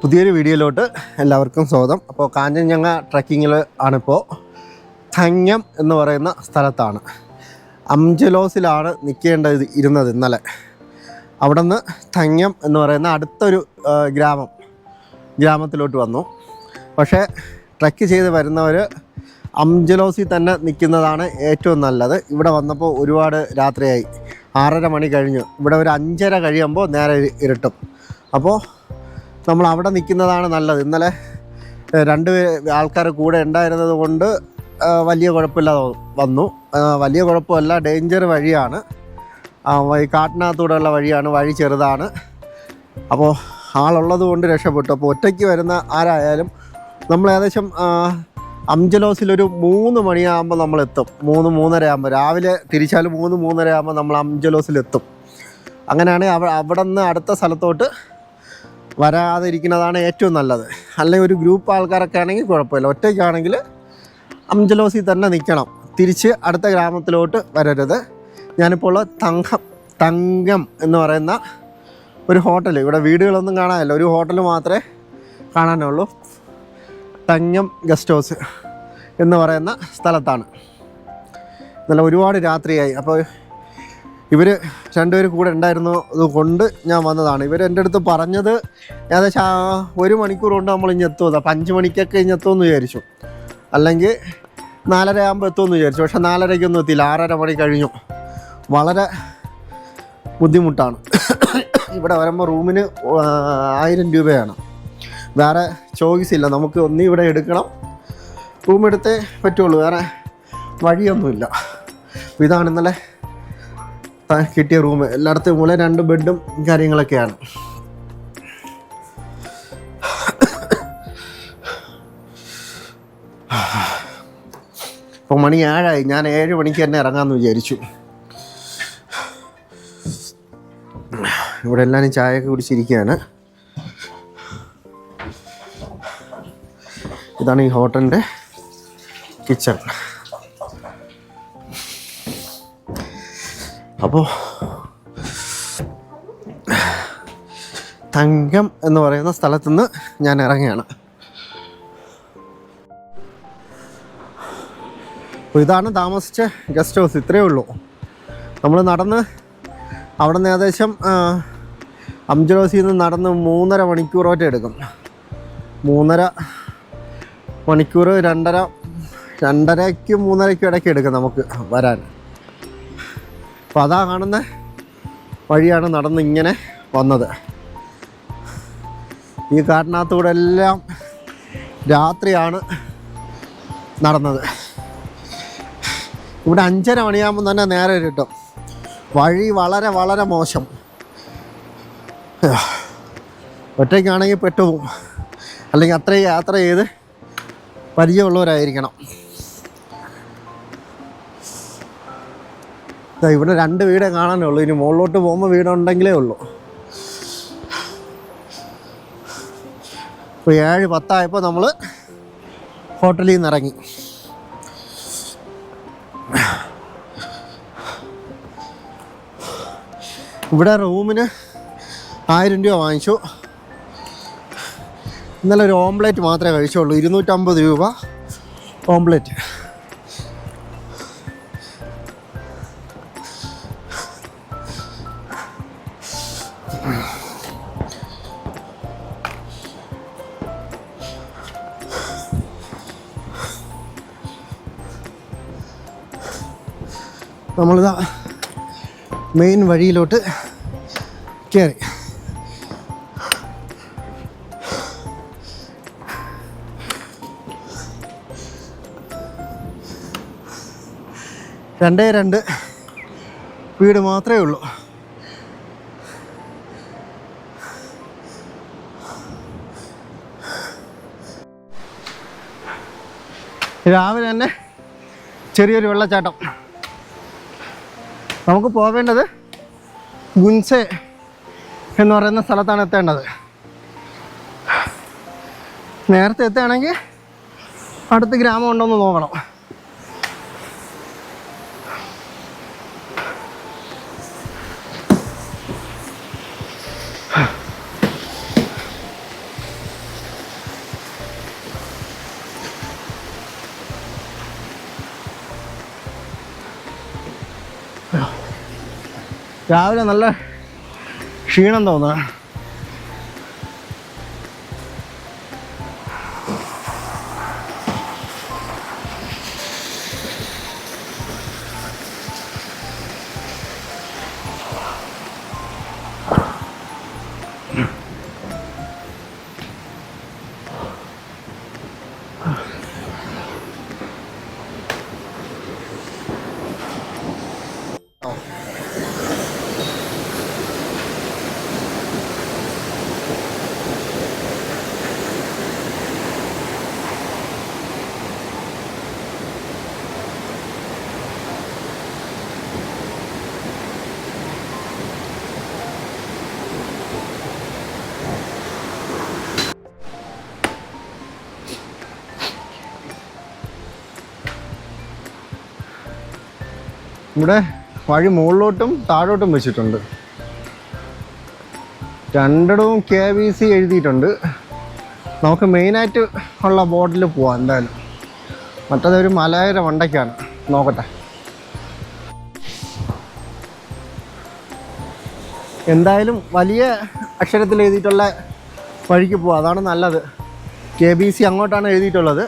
പുതിയൊരു വീഡിയോയിലോട്ട് എല്ലാവർക്കും സ്വാഗതം. അപ്പോൾ കാഞ്ചൻജംഗ ട്രക്കിങ്ങിൽ ആണിപ്പോൾ. തങ്യം എന്ന് പറയുന്ന സ്ഥലത്താണ്. അംജലോസിലാണ് ഇരുന്നത് ഇന്നലെ. അവിടെ നിന്ന് തങ്യം എന്ന് പറയുന്ന അടുത്തൊരു ഗ്രാമത്തിലോട്ട് വന്നു. പക്ഷേ ട്രക്ക് ചെയ്ത് വരുന്നവർ അംജലോസിൽ തന്നെ നിൽക്കുന്നതാണ് ഏറ്റവും നല്ലത്. ഇവിടെ വന്നപ്പോൾ ഒരുപാട് രാത്രിയായി, 6:30 മണി കഴിഞ്ഞു. ഇവിടെ ഒരു 5:30 കഴിയുമ്പോൾ നേരെ ഇരുട്ടും. അപ്പോൾ നമ്മൾ അവിടെ നിൽക്കുന്നതാണ് നല്ലത്. ഇന്നലെ 2 ആൾക്കാർ കൂടെ ഉണ്ടായിരുന്നത് കൊണ്ട് വലിയ കുഴപ്പമില്ലാതെ വന്നു. വലിയ കുഴപ്പമല്ല, ഡേഞ്ചർ വഴിയാണ്, ഈ കാട്ടിനകത്തൂടെയുള്ള വഴിയാണ്, വഴി ചെറുതാണ്. അപ്പോൾ ആളുള്ളത് കൊണ്ട് രക്ഷപ്പെട്ടു. അപ്പോൾ ഒറ്റയ്ക്ക് വരുന്ന ആരായാലും നമ്മൾ ഏകദേശം അംജലോസിലൊരു 3 മണിയാകുമ്പോൾ നമ്മളെത്തും. 3-3:30 ആകുമ്പോൾ, രാവിലെ തിരിച്ചാൽ 3-3:30 ആകുമ്പോൾ നമ്മൾ അംജലോസിലെത്തും. അങ്ങനെയാണെങ്കിൽ അവിടെ നിന്ന് അടുത്ത സ്ഥലത്തോട്ട് വരാതിരിക്കുന്നതാണ് ഏറ്റവും നല്ലത്. അല്ലെങ്കിൽ ഒരു ഗ്രൂപ്പ് ആൾക്കാരൊക്കെ ആണെങ്കിൽ കുഴപ്പമില്ല. ഒറ്റയ്ക്കാണെങ്കിൽ അംജലോസിൽ തന്നെ നിൽക്കണം, തിരിച്ച് അടുത്ത ഗ്രാമത്തിലോട്ട് വരരുത്. ഞാനിപ്പോൾ ഉള്ള തങ്കം എന്ന് പറയുന്ന ഒരു ഹോട്ടൽ, ഇവിടെ വീടുകളൊന്നും കാണാനില്ല, ഒരു ഹോട്ടൽ മാത്രമേ കാണാനുള്ളൂ. തങ്കം ഗസ്റ്റ് ഹൗസ് എന്ന് പറയുന്ന സ്ഥലത്താണ്. നല്ല ഒരുപാട് രാത്രിയായി. അപ്പോൾ ഇവർ 2 പേര് കൂടെ ഉണ്ടായിരുന്നത് കൊണ്ട് ഞാൻ വന്നതാണ്. ഇവർ എൻ്റെ അടുത്ത് പറഞ്ഞത് ഏകദേശം 1 മണിക്കൂർ കൊണ്ട് നമ്മൾ ഇനി എത്തുമെന്ന്. അപ്പം 5 മണിക്കൊക്കെ ഇനി എത്തുമെന്ന് വിചാരിച്ചു, അല്ലെങ്കിൽ 4:30 ആകുമ്പോൾ എത്തുമെന്ന് വിചാരിച്ചു. പക്ഷേ 4:30-ക്കൊന്നും എത്തിയില്ല, 6:30 മണി കഴിഞ്ഞു. വളരെ ബുദ്ധിമുട്ടാണ്. ഇവിടെ വരുമ്പോൾ റൂമിന് 1000 രൂപയാണ്. വേറെ ചോയ്സ് ഇല്ല, നമുക്ക് ഒന്നും ഇവിടെ എടുക്കണം, റൂം എടുത്തേ പറ്റുള്ളൂ, വേറെ വഴിയൊന്നുമില്ല. ഇതാണ് ഇന്നലെ കിട്ടിയ റൂം. എല്ലായിടത്തും മൂലം 2 ബെഡും കാര്യങ്ങളൊക്കെയാണ്. ഇപ്പോൾ മണി 7 ഞാൻ 7 മണിക്ക് തന്നെ ഇറങ്ങാമെന്ന് വിചാരിച്ചു. ഇവിടെ എല്ലാവരും ചായയൊക്കെ കുടിച്ചിരിക്കുകയാണ്. ഇതാണ് ഈ ഹോട്ടലിൻ്റെ കിച്ചൺ. അപ്പോൾ തങ്കം എന്ന് പറയുന്ന സ്ഥലത്തുനിന്ന് ഞാൻ ഇറങ്ങുകയാണ്. അപ്പോൾ ഇതാണ് താമസിച്ച ഗസ്റ്റ് ഹൗസ്. ഇത്രയേ ഉള്ളൂ. നമ്മൾ നടന്ന് അവിടെ നിന്ന് ഏകദേശം അംജലോസിൽ നിന്ന് നടന്ന് 3.5 മണിക്കൂറോട്ട് എടുക്കും. 3.5 മണിക്കൂർ, 2:30-2:30-ക്കും 3:30-ക്കും ഇടയ്ക്ക് എടുക്കും നമുക്ക് വരാൻ. അപ്പോൾ അതാ കാണുന്ന വഴിയാണ് നടന്ന് ഇങ്ങനെ വന്നത്. ഈ കാട്ടിനകത്തൂടെ എല്ലാം രാത്രിയാണ് നടന്നത്. ഇവിടെ 5:30 മണിയാകുമ്പോൾ തന്നെ നേരെ കിട്ടും. വഴി വളരെ വളരെ മോശം. ഒറ്റയ്ക്കാണെങ്കിൽ പെട്ടുപോകും, അല്ലെങ്കിൽ അത്രയും യാത്ര ചെയ്ത് പരിചയമുള്ളവരായിരിക്കണം. ഇവിടെ 2 വീടേ കാണാനുള്ളൂ. ഇനി മുകളിലോട്ട് പോകുമ്പോൾ വീടുണ്ടെങ്കിലേ ഉള്ളൂ. ഇപ്പോൾ 7:10 ആയപ്പോൾ നമ്മൾ ഹോട്ടലിൽ നിന്ന് ഇറങ്ങി. ഇവിടെ റൂമിന് 1000 രൂപ വാങ്ങിച്ചു. ഇന്നലെ ഒരു ഓംപ്ലേറ്റ് മാത്രമേ കഴിച്ചുള്ളൂ, 250 രൂപ ഓംപ്ലേറ്റ്. നമ്മളിതാ മെയിൻ വഴിയിലോട്ട് കയറി. രണ്ടേ 2 വീട് മാത്രമേ ഉള്ളൂ. രാവിലെ തന്നെ ചെറിയൊരു വെള്ളച്ചാട്ടം. നമുക്ക് പോവേണ്ടത് ഗുൻസെ എന്ന് പറയുന്ന സ്ഥലത്താണ് എത്തേണ്ടത്. നേരത്തെ എത്തുകയാണെങ്കിൽ അടുത്ത ഗ്രാമം ഉണ്ടോ എന്ന് നോക്കണം. രാവിലെ നല്ല ക്ഷീണം തോന്നുക. ഇവിടെ വഴി മുകളിലോട്ടും താഴോട്ടും വെച്ചിട്ടുണ്ട്. രണ്ടിടവും KBC എഴുതിയിട്ടുണ്ട്. നമുക്ക് മെയിനായിട്ട് ഉള്ള ബോർഡിൽ പോവാം എന്തായാലും. മറ്റേതൊരു മലയുടെ മണ്ടയ്ക്കാണ്. നോക്കട്ടെ. എന്തായാലും വലിയ അക്ഷരത്തിൽ എഴുതിയിട്ടുള്ള വഴിക്ക് പോവാം, അതാണ് നല്ലത്. KBC അങ്ങോട്ടാണ് എഴുതിയിട്ടുള്ളത്.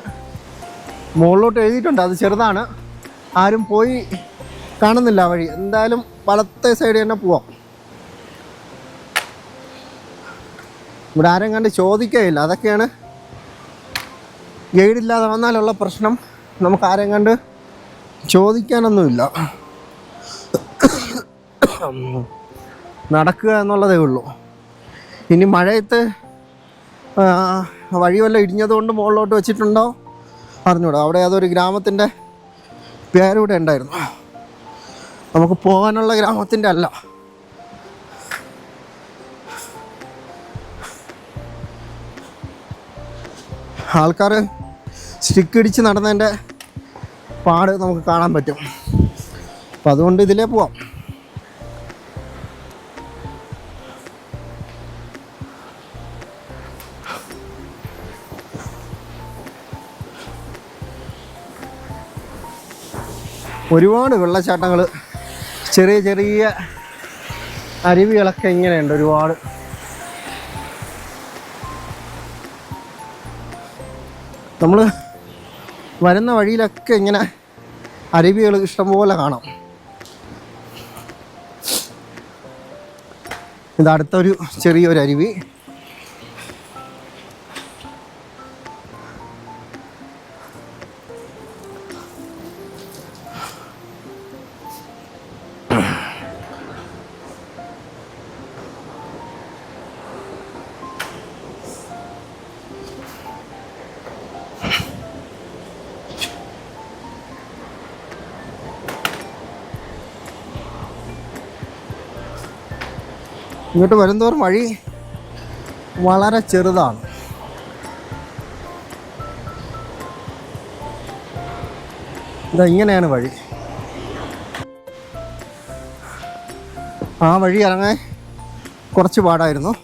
മുകളിലോട്ട് എഴുതിയിട്ടുണ്ട്, അത് ചെറുതാണ്, ആരും പോയി കാണുന്നില്ല വഴി. എന്തായാലും വലത്തെ സൈഡ് തന്നെ പോവാം. ഇവിടെ ആരും കണ്ട് ചോദിക്കുകയില്ല, അതൊക്കെയാണ് ഗൈഡില്ലാതെ വന്നാലുള്ള പ്രശ്നം. നമുക്ക് ആരും കണ്ട് ചോദിക്കാനൊന്നുമില്ല, നടക്കുക എന്നുള്ളതേ ഉള്ളൂ. ഇനി മഴയത്ത് വഴി വല്ല ഇടിഞ്ഞതുകൊണ്ട് മുകളിലോട്ട് വെച്ചിട്ടുണ്ടോ അറിഞ്ഞൂടാ. അവിടെ അതൊരു ഗ്രാമത്തിൻ്റെ പേരൂടെ ഉണ്ടായിരുന്നു, നമുക്ക് പോകാനുള്ള ഗ്രാമത്തിൻ്റെ അല്ല. ആൾക്കാർ സ്റ്റിക്ക് ഇടിച്ച് നടന്നതിൻ്റെ പാട് നമുക്ക് കാണാൻ പറ്റും. അപ്പം അതുകൊണ്ട് ഇതിലേ പോവാം. ഒരുപാട് വെള്ളച്ചാട്ടങ്ങൾ, ചെറിയ ചെറിയ അരുവികളൊക്കെ ഇങ്ങനെയുണ്ട് ഒരുപാട്. നമ്മൾ വരുന്ന വഴിയിലൊക്കെ ഇങ്ങനെ അരുവികൾ ഇഷ്ടംപോലെ കാണാം. ഇതടുത്തൊരു ചെറിയൊരു അരുവി. ഇങ്ങോട്ട് വരുന്നവർ വഴി വളരെ ചെറുതാണ്. ഇതെങ്ങനെയാണ് വഴി. ആ വഴി ഇറങ്ങാൻ കുറച്ച് പാടായിരുന്നു.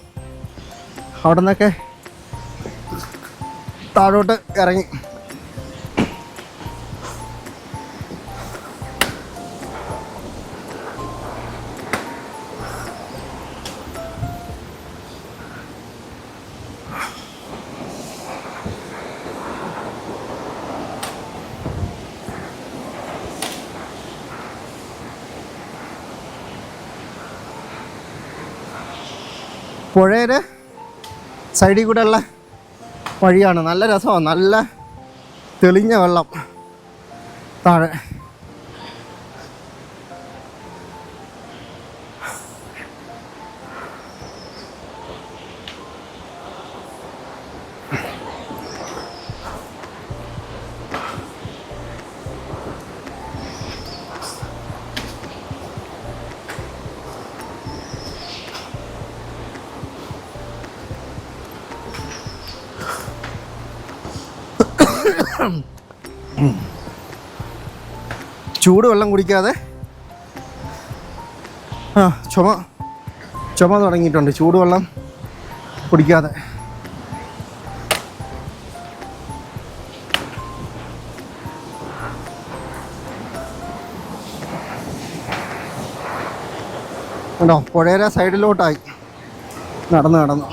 അവിടെ നിന്നൊക്കെ താഴോട്ട് ഇറങ്ങി. പുഴയുടെ സൈഡിൽ കൂടെ ഉള്ള വഴിയാണ്. നല്ല രസമാണ്, നല്ല തെളിഞ്ഞ വെള്ളം താഴെ. ചൂടുവെള്ളം കുടിക്കാതെ ചുമ തുടങ്ങിയിട്ടുണ്ട്. ചൂടുവെള്ളം കുടിക്കാതെ കേട്ടോ, പുഴയുടെ സൈഡിലോട്ടായി നടന്നു.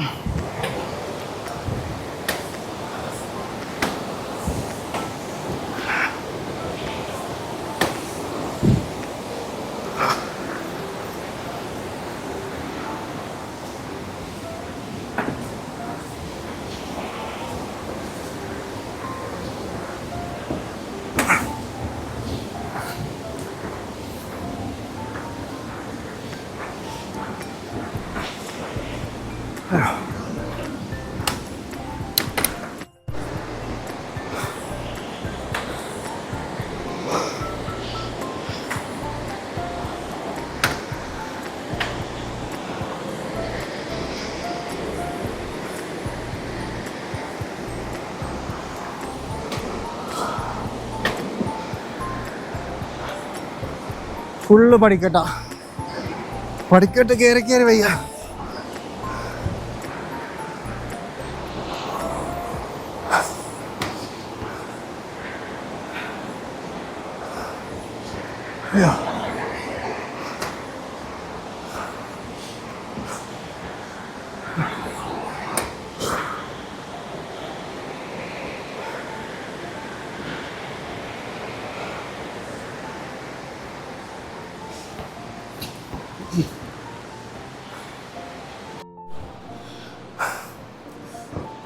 ഫുള്ള് പടിക്കെട്ട് കയറി വയ്യ.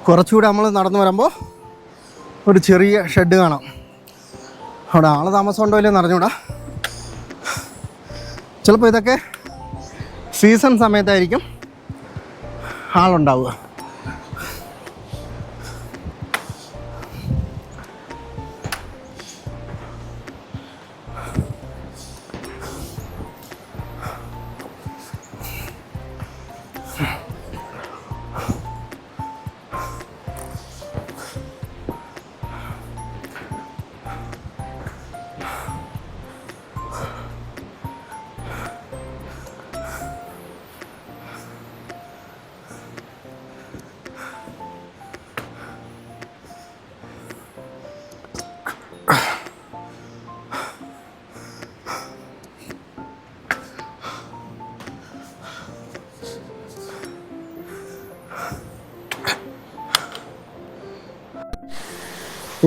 കുറച്ചുകൂടെ നമ്മൾ നടന്നു വരുമ്പോൾ ഒരു ചെറിയ ഷെഡ് കാണാം. അവിടെ ആൾ താമസം ഉണ്ടോ ഇല്ലെന്ന് അറിഞ്ഞൂടാ. ചിലപ്പോൾ ഇതൊക്കെ സീസൺ സമയത്തായിരിക്കും ആളുണ്ടാവുക.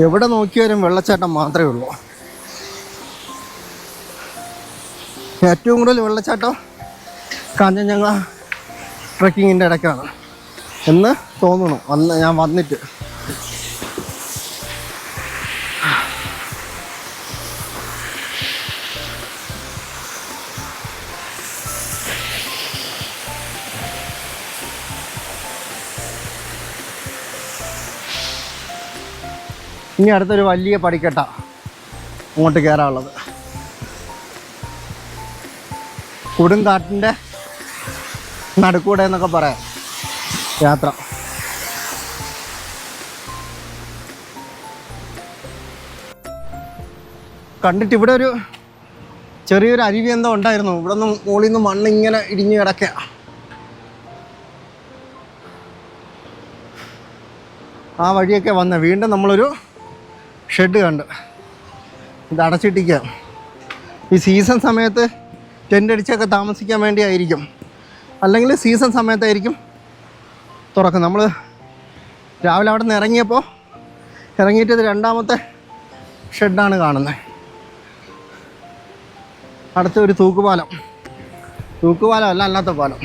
എവിടെ നോക്കിയാലും വെള്ളച്ചാട്ടം മാത്രമേ ഉള്ളൂ. ഏറ്റവും കൂടുതൽ വെള്ളച്ചാട്ടം കാഞ്ചൻജംഗ ട്രെക്കിങ്ങിൻ്റെ ഇടയ്ക്കാണ് എന്ന് തോന്നുന്നു. ഞാൻ വന്നിട്ട് ഇനി അടുത്തൊരു വലിയ പടിക്കെട്ട അങ്ങോട്ട് കയറാനുള്ളത്. കൊടുങ്കാട്ടിൻ്റെ നടുക്കൂടെ എന്നൊക്കെ പറയാം യാത്ര. കണ്ടിട്ട് ഇവിടെ ഒരു ചെറിയൊരു അരുവി എന്തോ ഉണ്ടായിരുന്നു. ഇവിടെ നിന്ന് മുകളിൽ നിന്ന് മണ്ണിങ്ങനെ ഇടിഞ്ഞ് കിടക്കുക. ആ വഴിയൊക്കെ വന്ന് വീണ്ടും നമ്മളൊരു ഷെഡ് കണ്ട് ഇത് അടച്ചിട്ടിരിക്കുക. ഈ സീസൺ സമയത്ത് ടെൻ്റ് അടിച്ചൊക്കെ താമസിക്കാൻ വേണ്ടിയായിരിക്കും, അല്ലെങ്കിൽ സീസൺ സമയത്തായിരിക്കും തുറക്കും. നമ്മൾ രാവിലെ അവിടെ നിന്ന് ഇറങ്ങിയിട്ട് ഇത് രണ്ടാമത്തെ ഷെഡാണ് കാണുന്നത്. അടുത്ത ഒരു തൂക്കുപാലം അല്ല, അല്ലാത്ത പാലം.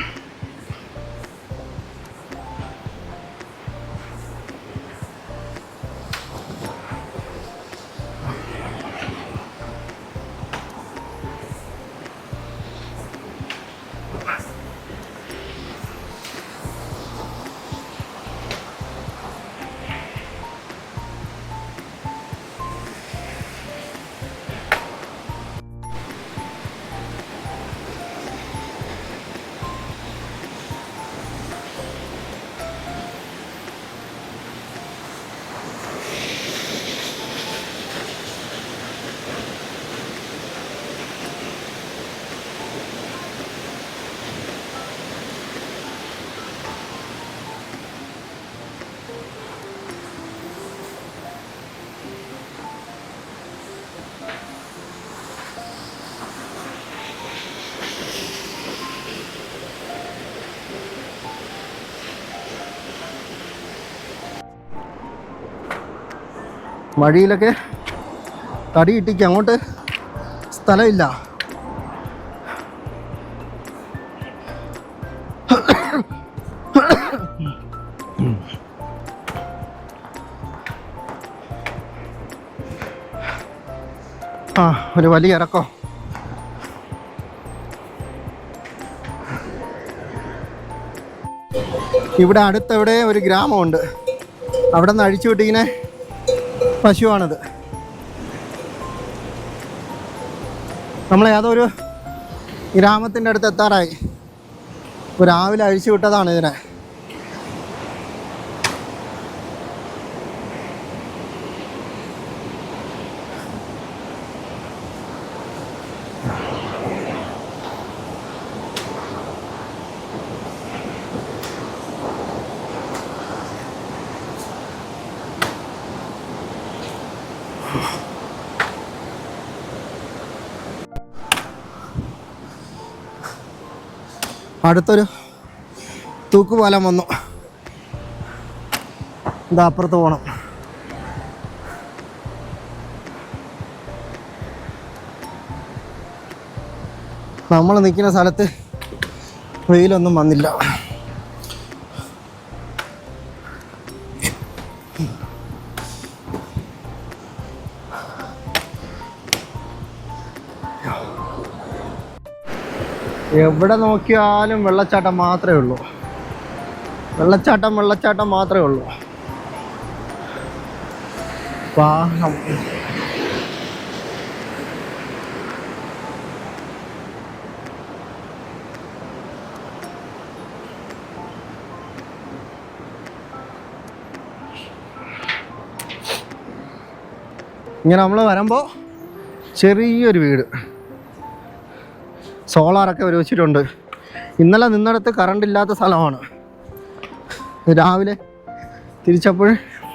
വഴിയിലൊക്കെ തടി ഇട്ടിക്ക് അങ്ങോട്ട് സ്ഥലമില്ല. ഒരു വലിയ ഇറക്കോ. ഇവിടെ അടുത്തെവിടെ ഒരു ഗ്രാമമുണ്ട്, അവിടെ നിന്ന് അഴിച്ചു വിട്ടിങ്ങനെ പശുവാണിത്. നമ്മൾ ഏതൊരു ഗ്രാമത്തിൻ്റെ അടുത്ത് എത്താറായി. ഇപ്പോൾ രാവിലെ അഴിച്ചു വിട്ടതാണ് ഇതിനെ. അടുത്തൊരു തൂക്കുപാലം വന്നു. ഇത് അപ്പുറത്ത് പോകണം. നമ്മൾ നിൽക്കുന്ന സ്ഥലത്ത് വെയിലൊന്നും വന്നില്ല. എവിടെ നോക്കിയാലും വെള്ളച്ചാട്ടം മാത്രമേ ഉള്ളൂ. വെള്ളച്ചാട്ടം മാത്രമേ ഉള്ളൂ. വാഹനം ഇങ്ങനെ നമ്മൾ വരുമ്പോൾ ചെറിയൊരു വീട്, സോളാറൊക്കെ അവർ വെച്ചിട്ടുണ്ട്. ഇന്നലെ നിന്നിടത്ത് കറണ്ട് ഇല്ലാത്ത സ്ഥലമാണ്. രാവിലെ തിരിച്ചപ്പോൾ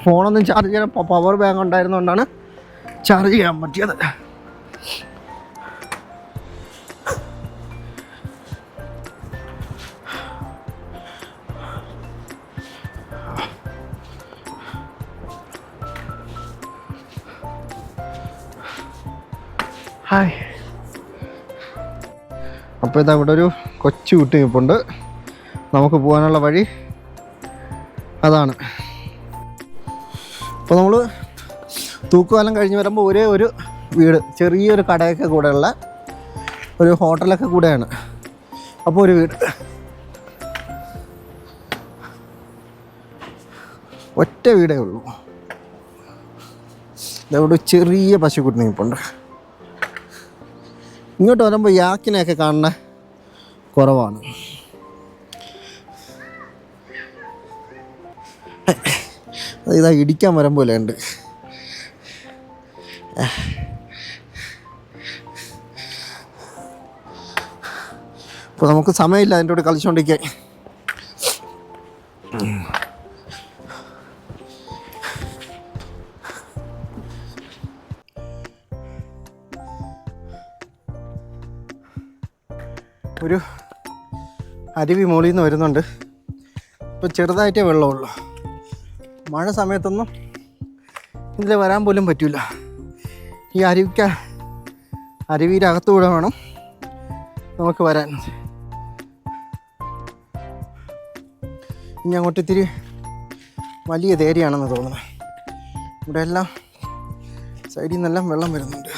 ഫോണൊന്നും ചാർജ് ചെയ്യാൻ പവർ ബാങ്ക് ഉണ്ടായിരുന്നുകൊണ്ടാണ് ചാർജ് ചെയ്യാൻ പറ്റിയത്. ഹായ്. അപ്പോൾ ഇതാ ഇവിടെ ഒരു കൊച്ചു കുട്ടി നിൽപ്പുണ്ട്. നമുക്ക് പോകാനുള്ള വഴി അതാണ്. അപ്പോൾ നമ്മൾ തൂക്കുപാലം കഴിഞ്ഞ് വരുമ്പോൾ ഒരേ ഒരു വീട്, ചെറിയൊരു കടയൊക്കെ കൂടെയുള്ള ഒരു ഹോട്ടലൊക്കെ കൂടെയാണ്. അപ്പോൾ ഒരു വീട്, ഒറ്റ വീടേ ഉള്ളൂ. ഇതവിടെ ചെറിയ പശുക്കുട്ടി നിൽപ്പുണ്ട്. ഇങ്ങോട്ട് വരുമ്പോൾ യാക്കിനെയൊക്കെ കാണുന്ന കുറവാണ്. ഇതാ ഇടിക്കാൻ വരം പോലെ ഉണ്ട്. അപ്പോൾ നമുക്ക് സമയമില്ല അതിൻ്റെ കൂടെ കളിച്ചുകൊണ്ടിരിക്കാൻ. ഒരു അരുവി മുകളിൽ നിന്ന് വരുന്നുണ്ട്. ഇപ്പോൾ ചെറുതായിട്ടേ വെള്ളമുള്ളൂ. മഴ സമയത്തൊന്നും ഇതിൽ വരാൻ പോലും പറ്റില്ല. ഈ അരുവിയുടെ അകത്തൂടെ വേണം നമുക്ക് വരാൻ. ഇനി അങ്ങോട്ട് ഇത്തിരി വലിയ തേരിയാണെന്ന് തോന്നുന്നത്. ഇവിടെ എല്ലാം സൈഡിൽ നിന്നെല്ലാം വെള്ളം വരുന്നുണ്ട്.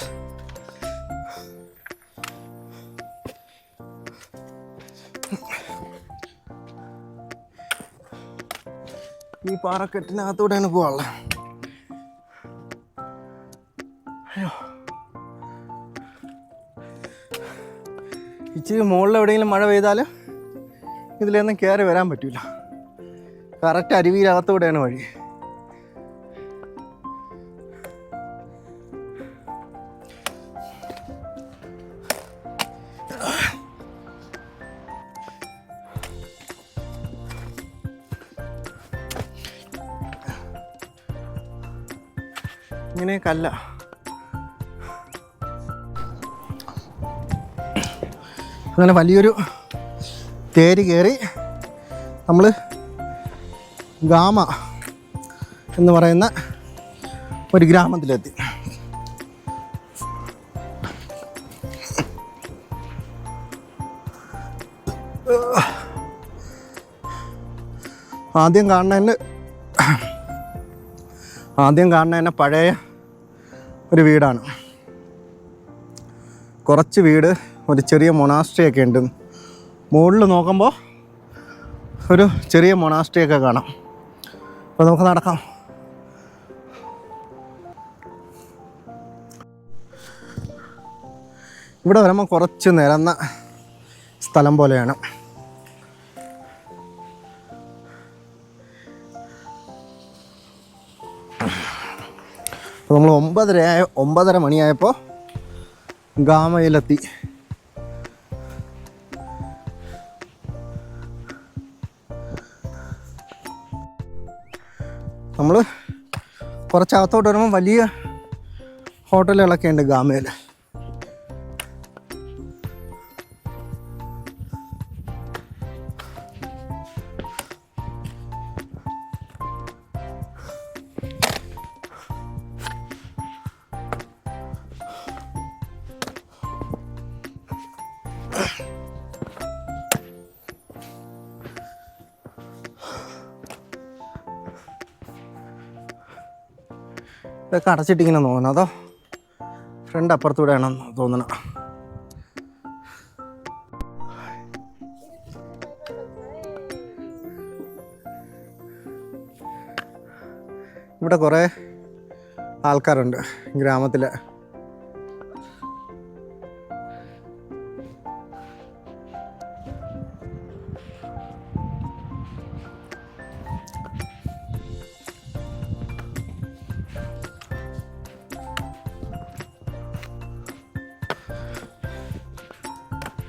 ഈ പാറക്കെട്ടിനകത്തൂടെയാണ് പോവാനുള്ളത്. അയ്യോ, ഇച്ചിരി മുകളിൽ എവിടെയെങ്കിലും മഴ പെയ്താൽ ഇതിലൊന്നും കയറി വരാൻ പറ്റില്ല. കറക്റ്റ് അരുവിയിലകത്തൂടെയാണ് വഴി. ഇങ്ങനെ കല്ല. അങ്ങനെ വലിയൊരു തേര് കയറി നമ്മൾ ഗാമ എന്ന് പറയുന്ന ഒരു ഗ്രാമത്തിലെത്തി. ആദ്യം കാണുന്നതന്നെ പഴയ ഒരു വീടാണ്. കുറച്ച് വീട്, ഒരു ചെറിയ മൊണാസ്ട്രി ഒക്കെ ഉണ്ട്. മുകളിൽ നോക്കുമ്പോൾ ഒരു ചെറിയ മൊണാസ്ട്രി ഒക്കെ കാണാം. അപ്പോൾ നമുക്ക് നടക്കാം. ഇവിടെ വരുമ്പോൾ കുറച്ച് നിരന്ന സ്ഥലം പോലെയാണ്. അപ്പോൾ നമ്മൾ 9:30 മണിയായപ്പോൾ ഗാമയിലെത്തി. നമ്മൾ കുറച്ച് അകത്തോട്ട് വരുമ്പോൾ വലിയ ഹോട്ടലുകളൊക്കെ ഉണ്ട് ഗാമയിൽ. ഇതൊക്കെ അടച്ചിട്ടിങ്ങനെ തോന്നണം, അതോ ഫ്രണ്ട് അപ്പുറത്തൂടെ ആണെന്ന് തോന്നണം. ഇവിടെ കുറേ ആൾക്കാരുണ്ട് ഗ്രാമത്തിൽ.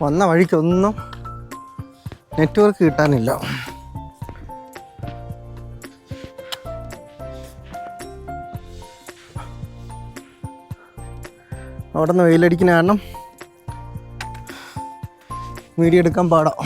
വന്ന വഴിക്കൊന്നും നെറ്റ്വർക്ക് കിട്ടാനില്ല. അവിടെ നിന്ന് വെയിലടിക്കുന്ന കാരണം വീഡിയോ എടുക്കാൻ പാടാം.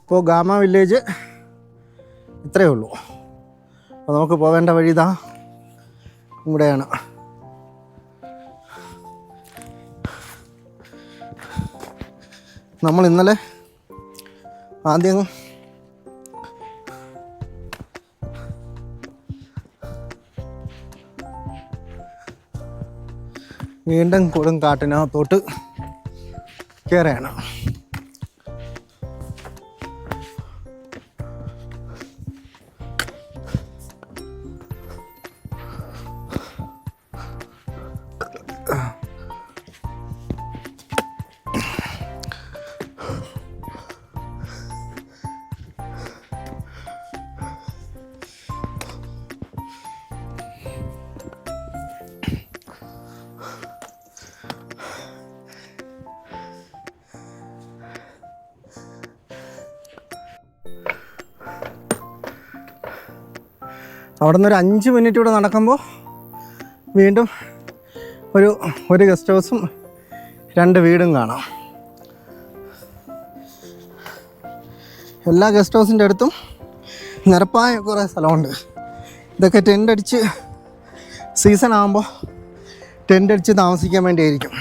ഇപ്പോൾ ഗാമ വില്ലേജ് ഇത്രയേ ഉള്ളൂ. അപ്പോൾ നമുക്ക് പോകേണ്ട വഴി ഇതാ ഇവിടെയാണ്. നമ്മൾ ഇന്നലെ ആദ്യം വീണ്ടും കൊടും കാട്ടിനകത്തോട്ട് കയറുകയാണ്. അവിടെ നിന്ന് ഒരു 5 മിനിറ്റ് കൂടെ നടക്കുമ്പോൾ വീണ്ടും ഒരു ഗസ്റ്റ് ഹൗസും 2 വീടും കാണാം. എല്ലാ ഗസ്റ്റ് ഹൗസിൻ്റെ അടുത്തും നിരപ്പായ കുറേ സ്ഥലമുണ്ട്. ഇതൊക്കെ ടെൻ്റ് അടിച്ച് സീസൺ ആകുമ്പോൾ ടെൻ്റ് അടിച്ച് താമസിക്കാൻ വേണ്ടിയായിരിക്കും.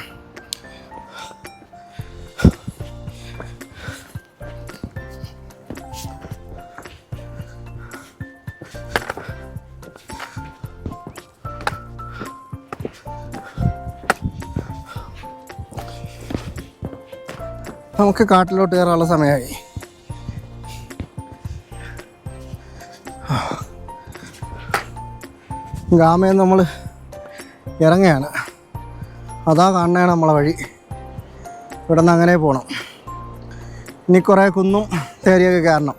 നമുക്ക് കാട്ടിലോട്ട് കയറാനുള്ള സമയമായി. ഗാമയിൽ നമ്മൾ ഇറങ്ങുകയാണ്. അതാ കാണുന്നതാണ് നമ്മളെ വഴി. ഇവിടെ നിന്ന് അങ്ങനെ പോകണം. ഇനി കുറേ കുന്നും തേരിയൊക്കെ കയറണം.